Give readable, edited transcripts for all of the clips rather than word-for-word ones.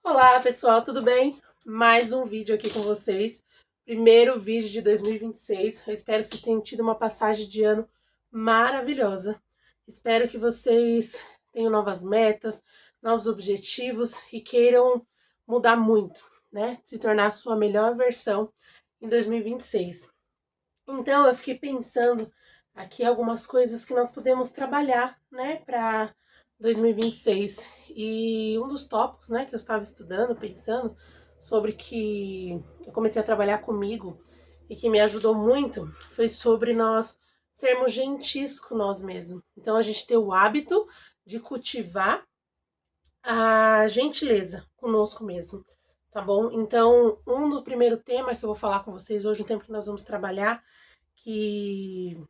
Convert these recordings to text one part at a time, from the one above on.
Olá pessoal, tudo bem? Mais um vídeo aqui com vocês. Primeiro vídeo de 2026. Eu espero que vocês tenham tido uma passagem de ano maravilhosa. Espero que vocês tenham novas metas, novos objetivos e queiram mudar muito, né? Se tornar a sua melhor versão em 2026. Então eu fiquei pensando aqui algumas coisas que nós podemos trabalhar, né, para 2026. E um dos tópicos, né, que eu estava estudando, pensando sobre que eu comecei a trabalhar comigo e que me ajudou muito, foi sobre nós sermos gentis com nós mesmos. Então a gente ter o hábito de cultivar a gentileza conosco mesmo, tá bom? Então, um do primeiro tema que eu vou falar com vocês hoje, um tema que nós vamos trabalhar, que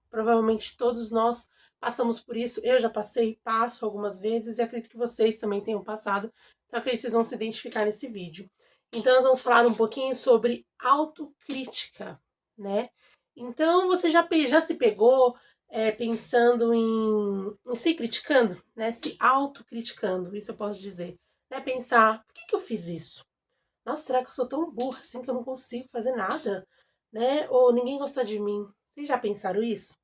provavelmente todos nós passamos por isso. Eu já passei, passo algumas vezes e acredito que vocês também tenham passado. Então acredito que vocês vão se identificar nesse vídeo. Então nós vamos falar um pouquinho sobre autocrítica, né? Então você já se pegou pensando em se criticando, né? Se autocriticando, isso eu posso dizer. Né? Pensar, por que eu fiz isso? Nossa, será que eu sou tão burra assim que eu não consigo fazer nada? Né? Ou ninguém gosta de mim. Vocês já pensaram isso?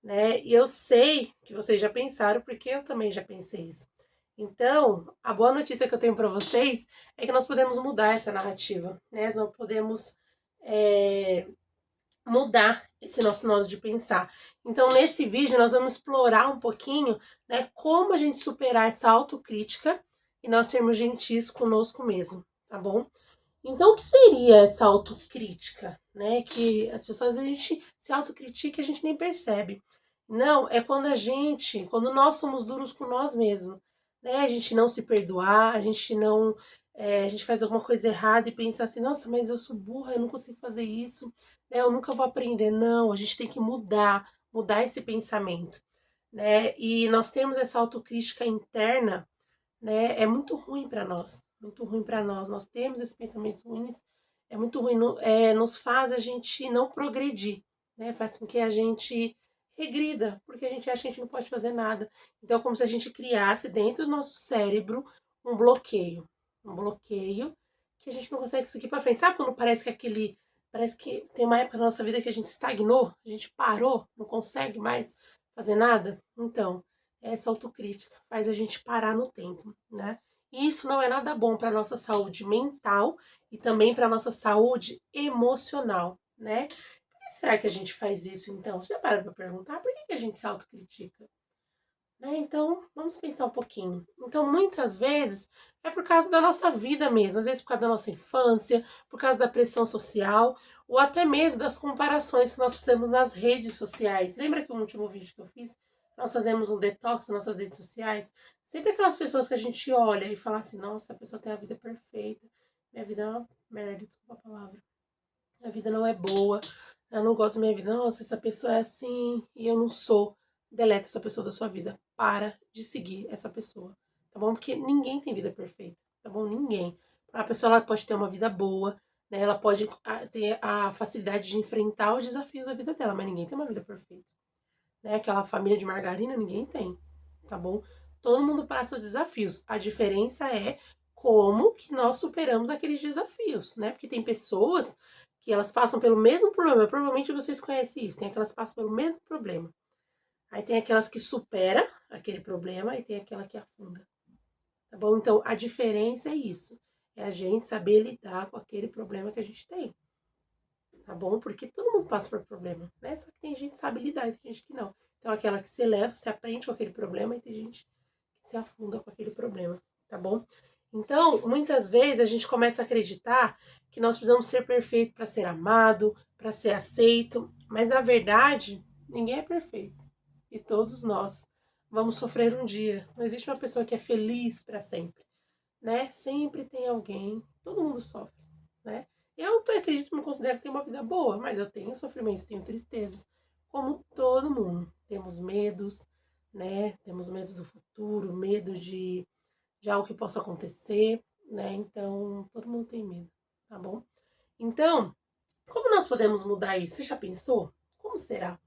Né? E eu sei que vocês já pensaram, porque eu também já pensei isso. Então, a boa notícia que eu tenho para vocês é que nós podemos mudar essa narrativa, né? Nós podemos é, mudar esse nosso modo de pensar. Então, nesse vídeo, nós vamos explorar um pouquinho, né, como a gente superar essa autocrítica e nós sermos gentis conosco mesmo, tá bom? Então, o que seria essa autocrítica, né? Que as pessoas, a gente se autocritica e a gente nem percebe. Não, é quando nós somos duros com nós mesmos, né? A gente não se perdoar, a gente não, a gente faz alguma coisa errada e pensa assim, nossa, mas eu sou burra, eu não consigo fazer isso, né? Eu nunca vou aprender. Não, a gente tem que mudar esse pensamento, né? E nós temos essa autocrítica interna, né, é muito ruim para nós, muito ruim para nós. Nós temos esses pensamentos ruins, é muito ruim, nos faz a gente não progredir, né? Faz com que a gente regrida, porque a gente acha que a gente não pode fazer nada. Então é como se a gente criasse dentro do nosso cérebro um bloqueio que a gente não consegue seguir para frente. Sabe quando parece que tem uma época da nossa vida que a gente estagnou, a gente parou, não consegue mais fazer nada? Então, essa autocrítica faz a gente parar no tempo, né? E isso não é nada bom para nossa saúde mental e também para nossa saúde emocional, né? Por que será que a gente faz isso então? Você já parou para perguntar por que a gente se autocritica? Né? Então, vamos pensar um pouquinho. Então, muitas vezes é por causa da nossa vida mesmo, às vezes por causa da nossa infância, por causa da pressão social, ou até mesmo das comparações que nós fizemos nas redes sociais. Lembra que no último vídeo que eu fiz, nós fazemos um detox nas nossas redes sociais? Sempre aquelas pessoas que a gente olha e fala assim, nossa, a pessoa tem a vida perfeita, minha vida é uma merda, desculpa a palavra. Minha vida não é boa, eu não gosto da minha vida. Nossa, essa pessoa é assim e eu não sou. Deleta essa pessoa da sua vida. Para de seguir essa pessoa, tá bom? Porque ninguém tem vida perfeita, tá bom? Ninguém. A pessoa ela pode ter uma vida boa, né? Ela pode ter a facilidade de enfrentar os desafios da vida dela, mas ninguém tem uma vida perfeita. Né? Aquela família de margarina, ninguém tem, tá bom? Todo mundo passa os desafios. A diferença é como que nós superamos aqueles desafios, né? Porque tem pessoas que elas passam pelo mesmo problema. Provavelmente vocês conhecem isso. Tem aquelas que passam pelo mesmo problema. Aí tem aquelas que supera aquele problema e tem aquela que afunda. Tá bom? Então, a diferença é isso. É a gente saber lidar com aquele problema que a gente tem. Tá bom? Porque todo mundo passa por problema, né? Só que tem gente que sabe lidar e tem gente que não. Então, aquela que se eleva, se aprende com aquele problema e tem gente que se afunda com aquele problema, tá bom? Então, muitas vezes a gente começa a acreditar que nós precisamos ser perfeitos para ser amado, para ser aceito, mas na verdade, ninguém é perfeito. E todos nós vamos sofrer um dia. Não existe uma pessoa que é feliz para sempre, né? Sempre tem alguém, todo mundo sofre, né? Eu acredito, me considero ter uma vida boa, mas eu tenho sofrimentos, tenho tristezas, como todo mundo. Temos medos, né? Temos medos do futuro, medo de algo que possa acontecer, né? Então, todo mundo tem medo, tá bom? Então, como nós podemos mudar isso? Você já pensou? Como será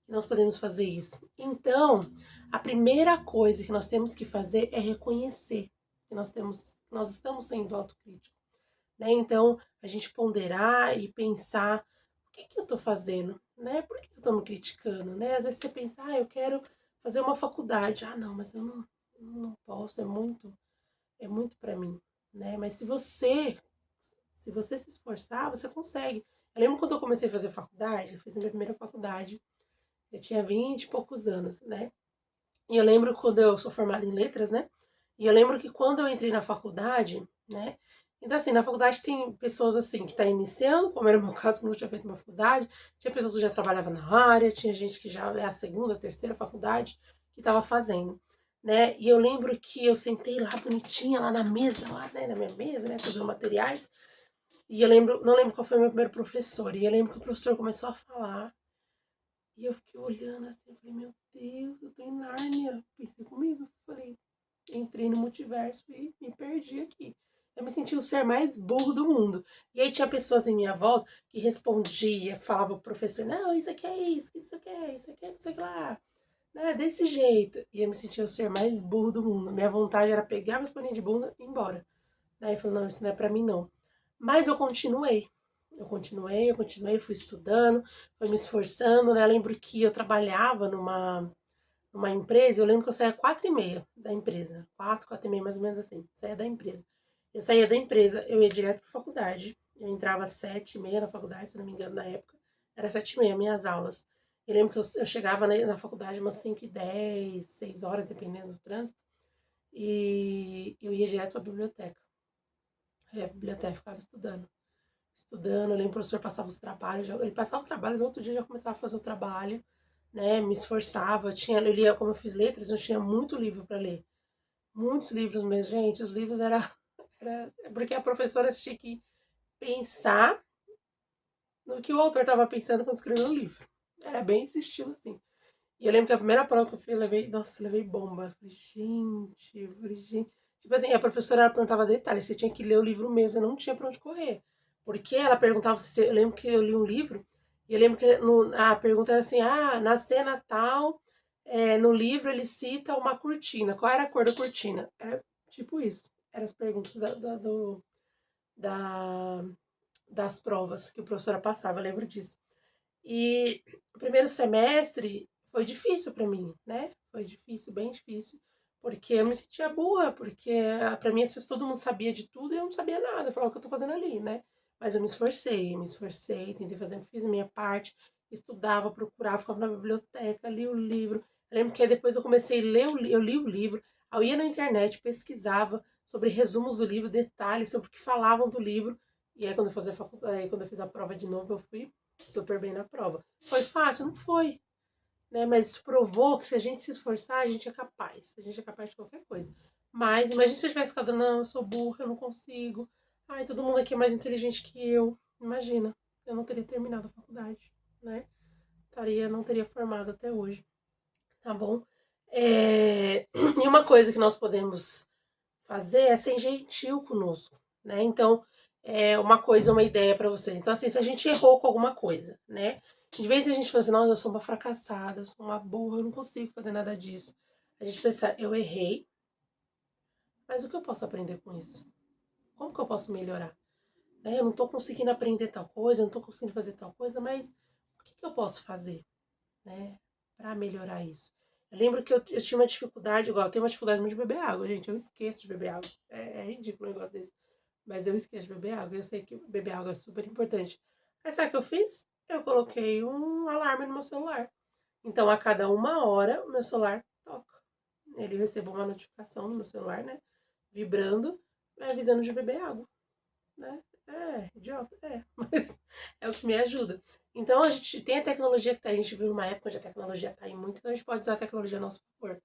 que nós podemos fazer isso? Então, a primeira coisa que nós temos que fazer é reconhecer que nós estamos sendo autocríticos, né? Então, a gente ponderar e pensar, o que que eu tô fazendo, né? Por que eu tô me criticando, né? Às vezes você pensa, eu quero fazer uma faculdade. Não, mas eu não posso, é muito para mim, né? Mas se você se esforçar, você consegue. Eu lembro quando eu comecei a fazer faculdade, eu fiz a minha primeira faculdade, eu tinha 20 e poucos anos, né? E eu lembro quando eu sou formada em letras, né? E eu lembro que quando eu entrei na faculdade, né? Então, assim, na faculdade tem pessoas assim que tá iniciando, como era o meu caso, que eu não tinha feito uma faculdade, tinha pessoas que já trabalhavam na área, tinha gente que já é a segunda, terceira faculdade que estava fazendo, né? E eu lembro que eu sentei lá bonitinha, lá na mesa, lá, né, na minha mesa, né, fazendo materiais, e eu lembro, não lembro qual foi o meu primeiro professor, e eu lembro que o professor começou a falar, e eu fiquei olhando assim, eu falei, meu Deus, eu tô em Nárnia. Pensei comigo, falei, entrei no multiverso e me perdi aqui. Eu me senti o ser mais burro do mundo. E aí tinha pessoas em minha volta que respondia, que falava pro professor, não, isso aqui é isso aqui é isso aqui é isso aqui lá. Né, desse jeito. E eu me sentia o ser mais burro do mundo. Minha vontade era pegar meus paninhos de bunda e ir embora. Daí eu falei, não, isso não é pra mim não. Mas eu continuei. Eu continuei, fui estudando, fui me esforçando, né? Eu lembro que eu trabalhava numa empresa, eu lembro que eu saía 4h30 da empresa. 4h30, mais ou menos assim, saía da empresa. Eu saía da empresa, eu ia direto pra faculdade. Eu entrava às 7h30 na faculdade, se não me engano, na época. Era 7h30, minhas aulas. Eu lembro que eu chegava na faculdade umas 5h10, 6 horas, dependendo do trânsito. E eu ia direto pra biblioteca. Eu ia pra biblioteca e ficava estudando. Estudando, eu lembro que o professor passava os trabalhos, ele passava o trabalho, no outro dia já começava a fazer o trabalho, né? Me esforçava, eu lia, como eu fiz letras, eu tinha muito livro para ler. Muitos livros mesmo, gente. Os livros era porque a professora tinha que pensar no que o autor estava pensando quando escreveu o livro. Era bem esse estilo, assim. E eu lembro que a primeira prova que eu fiz, eu levei, nossa, eu levei bomba. Eu falei, gente. Tipo assim, a professora ela perguntava detalhes, você tinha que ler o livro mesmo, não tinha pra onde correr. Porque ela perguntava se eu lembro que eu li um livro, e eu lembro que a pergunta era assim, na cena tal, no livro ele cita uma cortina. Qual era a cor da cortina? Era tipo isso. Eram as perguntas da- das provas que o professor passava, eu lembro disso. E o primeiro semestre foi difícil para mim, né? Foi difícil, bem difícil, porque eu me sentia boa, porque para mim as pessoas, todo mundo sabia de tudo e eu não sabia nada, eu falava o que eu tô fazendo ali, né? Mas eu me esforcei, tentei fazer, fiz a minha parte, estudava, procurava, ficava na biblioteca, li o livro. Eu lembro que depois eu comecei a ler, eu li o livro, aí eu ia na internet, pesquisava sobre resumos do livro, detalhes sobre o que falavam do livro, e aí quando eu fazia a faculdade, aí quando eu fiz a prova de novo, eu fui super bem na prova. Foi fácil? Não foi, né? Mas isso provou que se a gente se esforçar, a gente é capaz. A gente é capaz de qualquer coisa. Mas imagine se eu tivesse ficado, não, eu sou burra, eu não consigo. Ai, todo mundo aqui é mais inteligente que eu. Imagina, eu não teria terminado a faculdade, né? Não teria formado até hoje, tá bom? E uma coisa que nós podemos fazer é ser gentil conosco, né? Então, uma coisa, uma ideia para vocês. Então, assim, se a gente errou com alguma coisa, né? De vez em a gente fala assim, nossa, eu sou uma fracassada, eu sou uma burra, eu não consigo fazer nada disso. A gente pensa, eu errei, mas o que eu posso aprender com isso? Como que eu posso melhorar? Né? Eu não tô conseguindo aprender tal coisa, eu não tô conseguindo fazer tal coisa, mas o que que eu posso fazer, né? Para melhorar isso. Eu lembro que eu tinha uma dificuldade, igual eu tenho uma dificuldade muito de beber água, gente. Eu esqueço de beber água. É ridículo um negócio desse. Mas eu esqueço de beber água. Eu sei que beber água é super importante. Aí sabe o que eu fiz? Eu coloquei um alarme no meu celular. Então, a cada 1 hora, o meu celular toca. Ele recebe uma notificação no meu celular, né? Vibrando, me avisando de beber água, né? Idiota, mas é o que me ajuda. Então, a gente tem a tecnologia que tá aí, a gente vive numa época onde a tecnologia tá aí muito, então a gente pode usar a tecnologia a nosso favor,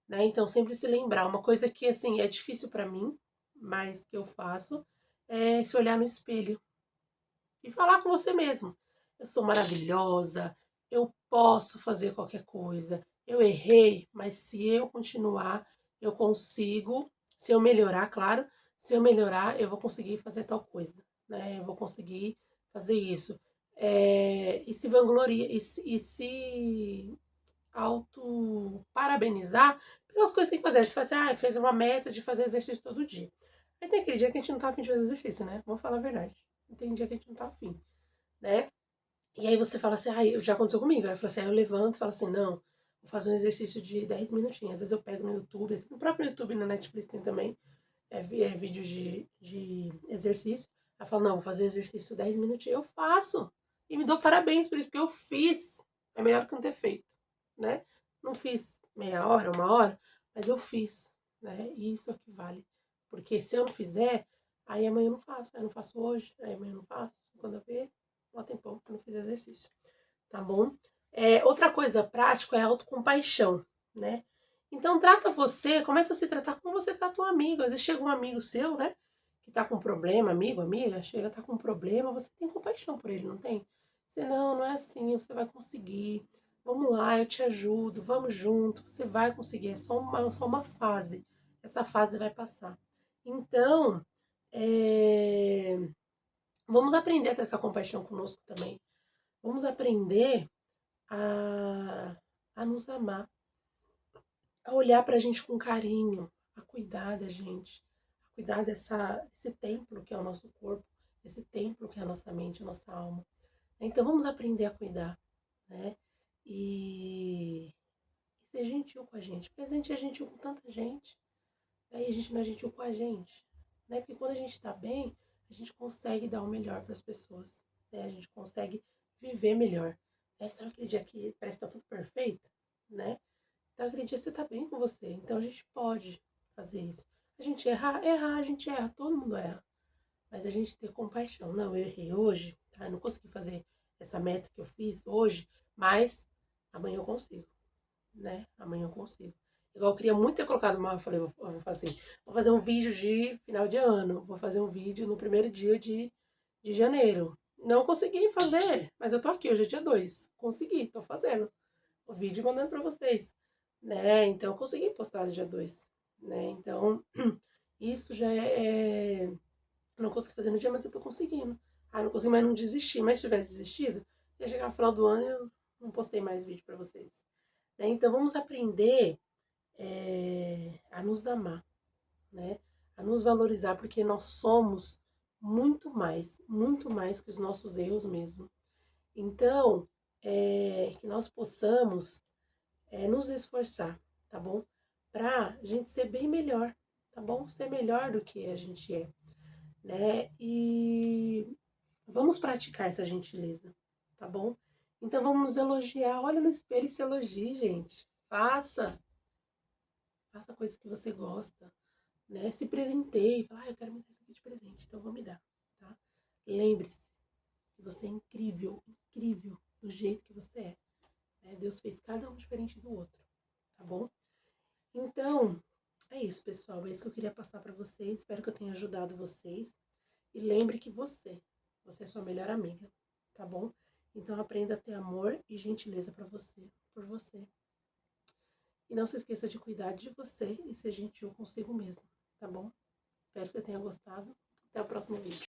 né? Então, sempre se lembrar. Uma coisa que, assim, é difícil pra mim, mas que eu faço, é se olhar no espelho e falar com você mesmo. Eu sou maravilhosa, eu posso fazer qualquer coisa. Eu errei, mas se eu continuar, eu consigo. Se eu melhorar, claro, se eu melhorar, eu vou conseguir fazer tal coisa, né? Eu vou conseguir fazer isso. E se vangloria, e se auto parabenizar pelas coisas que tem que fazer. Você fala assim, fez uma meta de fazer exercício todo dia. Aí tem aquele dia que a gente não tá afim de fazer exercício, né? Vamos falar a verdade. Tem dia que a gente não tá afim, né? E aí você fala assim, já aconteceu comigo. Aí eu falo assim, aí eu levanto e falo assim, não, vou fazer um exercício de 10 minutinhos. Às vezes eu pego no YouTube, assim, no próprio YouTube, na Netflix tem também, vídeos de exercício. Aí eu falo, não, vou fazer exercício 10 minutinhos. Eu faço. E me dou parabéns por isso, porque eu fiz. É melhor que não ter feito, né? Não fiz meia hora, uma hora, mas eu fiz, né? E isso é o que vale. Porque se eu não fizer, aí amanhã eu não faço. Aí eu não faço hoje, aí amanhã eu não faço. Quando eu ver, lá tem pouco que eu não fiz exercício. Tá bom? Outra coisa prática é a autocompaixão, né? Então trata você, começa a se tratar como você trata um amigo. Às vezes chega um amigo seu, né? Que tá com problema, amigo, amiga, chega, tá com problema, você tem compaixão por ele, não tem? Você, não, não é assim, você vai conseguir. Vamos lá, eu te ajudo, vamos junto, você vai conseguir, é só uma fase. Essa fase vai passar. Então, vamos aprender a ter essa compaixão conosco também. Vamos aprender a, a nos amar, a olhar pra gente com carinho, a cuidar da gente, a cuidar desse templo que é o nosso corpo, esse templo que é a nossa mente, a nossa alma. Então vamos aprender a cuidar, né? E ser gentil com a gente, porque a gente é gentil com tanta gente, aí a gente não é gentil com a gente, né? Porque quando a gente tá bem, a gente consegue dar o melhor para as pessoas, né? A gente consegue viver melhor. Sabe aquele dia que parece que tá tudo perfeito, né? Então aquele dia você tá bem com você, então a gente pode fazer isso. A gente errar, a gente erra, todo mundo erra. Mas a gente ter compaixão. Não, eu errei hoje, tá? Eu não consegui fazer essa meta que eu fiz hoje, mas amanhã eu consigo, né? Amanhã eu consigo. Igual eu queria muito ter colocado uma, eu falei, eu vou fazer assim, vou fazer um vídeo de final de ano, vou fazer um vídeo no primeiro dia de janeiro. Não consegui fazer, mas eu tô aqui, hoje é dia 2. Consegui, tô fazendo o vídeo mandando pra vocês, né? Então eu consegui postar no dia 2, né? Então, isso já não consegui fazer no dia, mas eu tô conseguindo. Não consegui mais não desistir, mas se tivesse desistido, ia chegar no final do ano e eu não postei mais vídeo pra vocês. Né? Então vamos aprender a nos amar, né? A nos valorizar, porque nós somos muito mais que os nossos erros mesmo. Então, que nós possamos nos esforçar, tá bom? Pra gente ser bem melhor, tá bom? Ser melhor do que a gente é, né? E vamos praticar essa gentileza, tá bom? Então vamos nos elogiar. Olha no espelho e se elogie, gente. Faça coisas que você gosta, né? Se presenteie, fala, eu quero me dar isso aqui de presente, então vou me dar, tá? Lembre-se que você é incrível, incrível do jeito que você é. Né? Deus fez cada um diferente do outro, tá bom? Então, é isso, pessoal. É isso que eu queria passar para vocês. Espero que eu tenha ajudado vocês. E lembre que você é sua melhor amiga, tá bom? Então aprenda a ter amor e gentileza para você, por você. E não se esqueça de cuidar de você e ser gentil consigo mesmo, tá bom? Espero que você tenha gostado. Até o próximo vídeo.